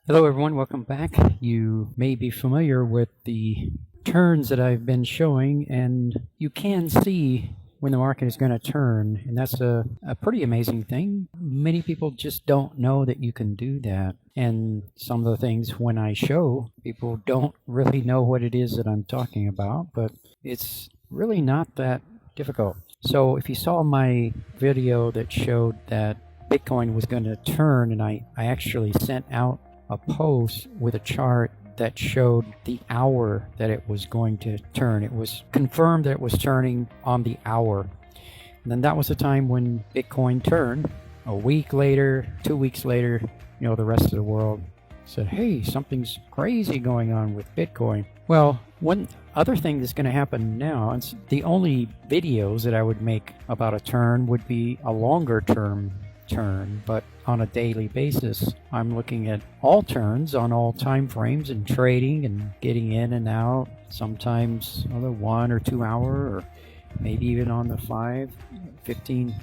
Hello everyone, welcome back. You may be familiar with the turns that I've been showing, and you can see when the market is going to turn, and that's a pretty amazing thing. Many people just don't know that you can do that, and some of the things when I show, people don't really know what it is that I'm talking about, but it's really not that difficult. So if you saw my video that showed that Bitcoin was going to turn, and I actually sent out a post with a chart that showed the hour that it was going to turn. It was confirmed that it was turning on the hour. And then that was the time when Bitcoin turned. A week later, 2 weeks later, the rest of the world said, hey, something's crazy going on with Bitcoin. Well, one other thing that's going to happen now, and the only videos that I would make about a turn would be a longer term turn, but on a daily basis I'm looking at all turns on all time frames and trading and getting in and out, sometimes on the 1 or 2 hour, or maybe even on the 5, 15,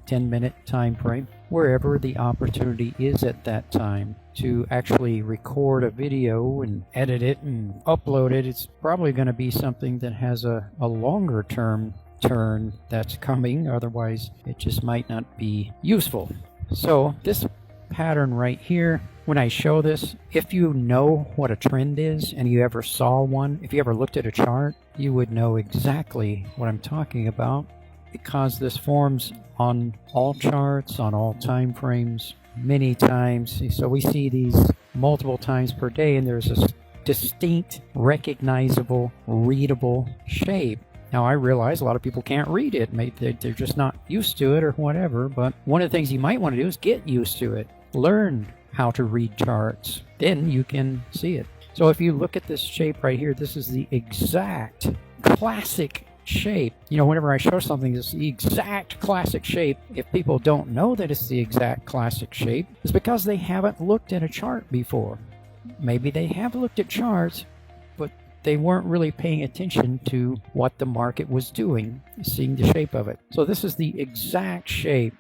10-minute time frame, wherever the opportunity is at that time to actually record a video and edit it and upload it. It's probably going to be something that has a longer term turn that's coming, otherwise it just might not be useful. So this pattern right here, when I show this, if you know what a trend is and you ever saw one, if you ever looked at a chart, you would know exactly what I'm talking about, because this forms on all charts, on all time frames, many times. So we see these multiple times per day, and there's a distinct, recognizable, readable shape. Now, I realize a lot of people can't read it. Maybe they're just not used to it or whatever, but one of the things you might want to do is get used to it. Learn how to read charts. Then you can see it. So if you look at this shape right here, this is the exact classic shape. Whenever I show something, it's the exact classic shape. If people don't know that it's the exact classic shape, it's because they haven't looked at a chart before. Maybe they have looked at charts, but they weren't really paying attention to what the market was doing, seeing the shape of it. So this is the exact shape.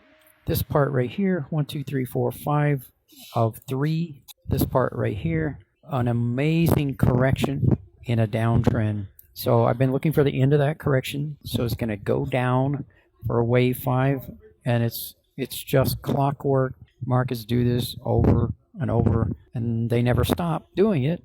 This part right here, 1, 2, 3, 4, 5 of 3. This part right here, an amazing correction in a downtrend. So I've been looking for the end of that correction. So it's going to go down for a wave 5, and it's just clockwork. Markets do this over and over, and they never stop doing it.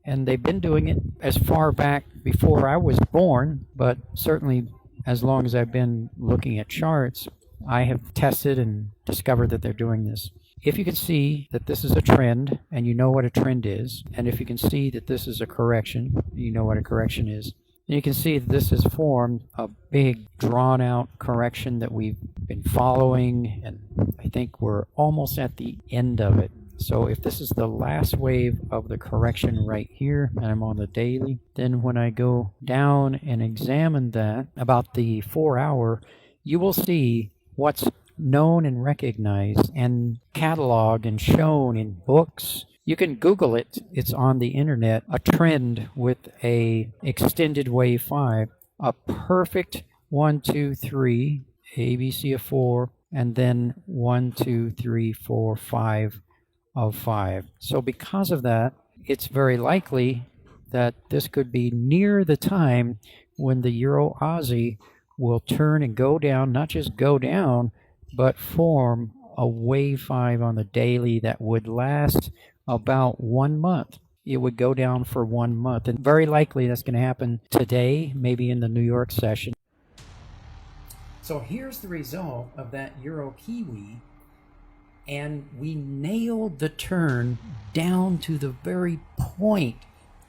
And they've been doing it as far back before I was born, but certainly as long as I've been looking at charts, I have tested and discovered that they're doing this. If you can see that this is a trend, and you know what a trend is, and if you can see that this is a correction, you know what a correction is, then you can see that this has formed a big drawn-out correction that we've been following, and I think we're almost at the end of it. So if this is the last wave of the correction right here, and I'm on the daily, then when I go down and examine that, about the 4 hour, you will see what's known and recognized and cataloged and shown in books. You can Google it. It's on the internet. A trend with a extended wave 5, a perfect 1, 2, 3, ABC of 4, and then 1, 2, 3, 4, 5 of 5. So because of that, it's very likely that this could be near the time when the Euro Aussie will turn and go down, not just go down, but form a wave 5 on the daily that would last about 1 month. It would go down for 1 month, and very likely that's going to happen today, maybe in the New York session. So here's the result of that Euro Kiwi, and we nailed the turn down to the very point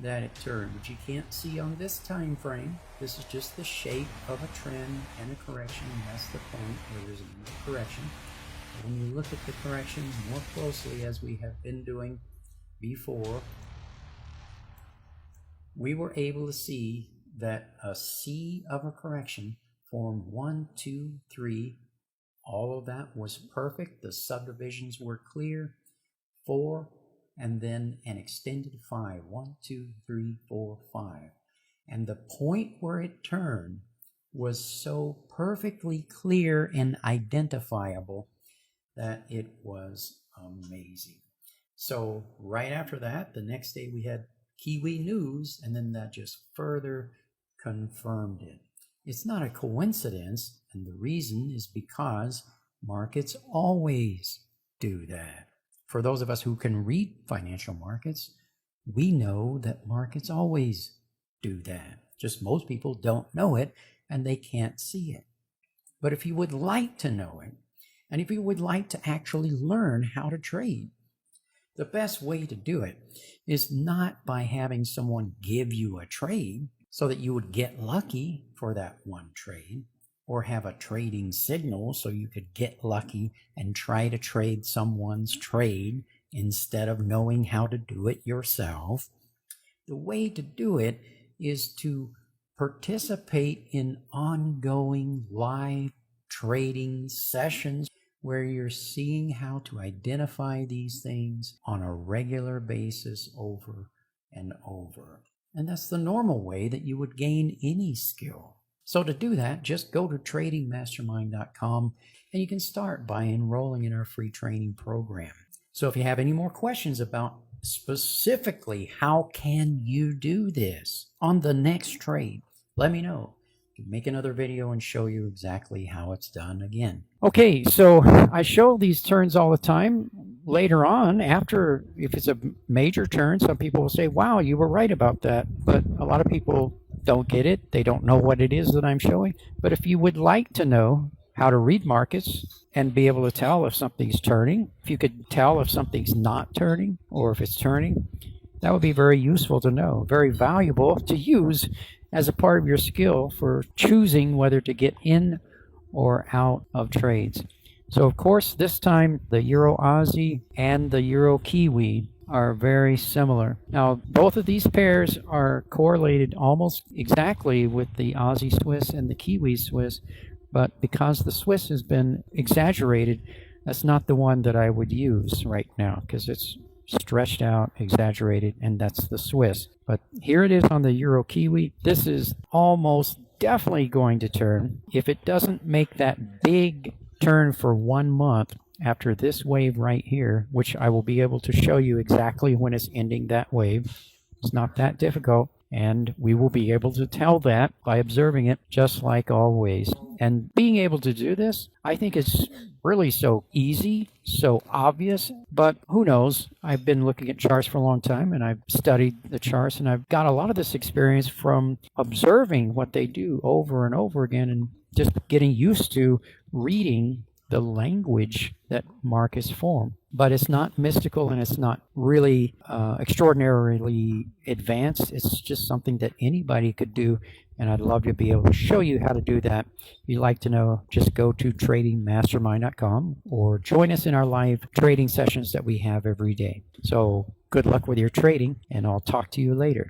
that it turned, which you can't see on this time frame. This is just the shape of a trend and a correction, and that's the point where there's a correction. When you look at the correction more closely, as we have been doing before, we were able to see that a C of a correction formed 1, 2, 3. All of that was perfect. The subdivisions were clear. 4, and then an extended 5. 1, 2, 3, 4, 5. And the point where it turned was so perfectly clear and identifiable that it was amazing. So right after that, the next day we had Kiwi news, and then that just further confirmed it. It's not a coincidence, and the reason is because markets always do that. For those of us who can read financial markets, we know that markets always do that. Just most people don't know it, and they can't see it. But if you would like to know it, and if you would like to actually learn how to trade, the best way to do it is not by having someone give you a trade so that you would get lucky for that one trade, or have a trading signal so you could get lucky and try to trade someone's trade instead of knowing how to do it yourself. The way to do it is to participate in ongoing live trading sessions where you're seeing how to identify these things on a regular basis over and over. And that's the normal way that you would gain any skill. So to do that, just go to tradingmastermind.com and you can start by enrolling in our free training program. So if you have any more questions about specifically how can you do this on the next trade, let me know. Make another video and show you exactly how it's done again. Okay, so I show these turns all the time. Later on, after, if it's a major turn, some people will say, wow, you were right about that. But a lot of people don't get it. They don't know what it is that I'm showing. But if you would like to know how to read markets and be able to tell if something's turning, if you could tell if something's not turning or if it's turning, that would be very useful to know, very valuable to use as a part of your skill for choosing whether to get in or out of trades. So of course, this time the Euro Aussie and the Euro Kiwi are very similar. Now, both of these pairs are correlated almost exactly with the Aussie Swiss and the Kiwi Swiss, but because the Swiss has been exaggerated, that's not the one that I would use right now because it's stretched out, exaggerated, and that's the Swiss. But here it is on the Euro Kiwi. This is almost definitely going to turn. If it doesn't make that big turn for 1 month after this wave right here, which I will be able to show you exactly when it's ending that wave, it's not that difficult, and we will be able to tell that by observing it just like always. And being able to do this, I think it's really so easy, so obvious, but who knows? I've been looking at charts for a long time, and I've studied the charts, and I've got a lot of this experience from observing what they do over and over again and just getting used to reading the language that markets form. But it's not mystical and it's not really extraordinarily advanced. It's just something that anybody could do, and I'd love to be able to show you how to do that. If you'd like to know, just go to tradingmastermind.com or join us in our live trading sessions that we have every day. So good luck with your trading, and I'll talk to you later.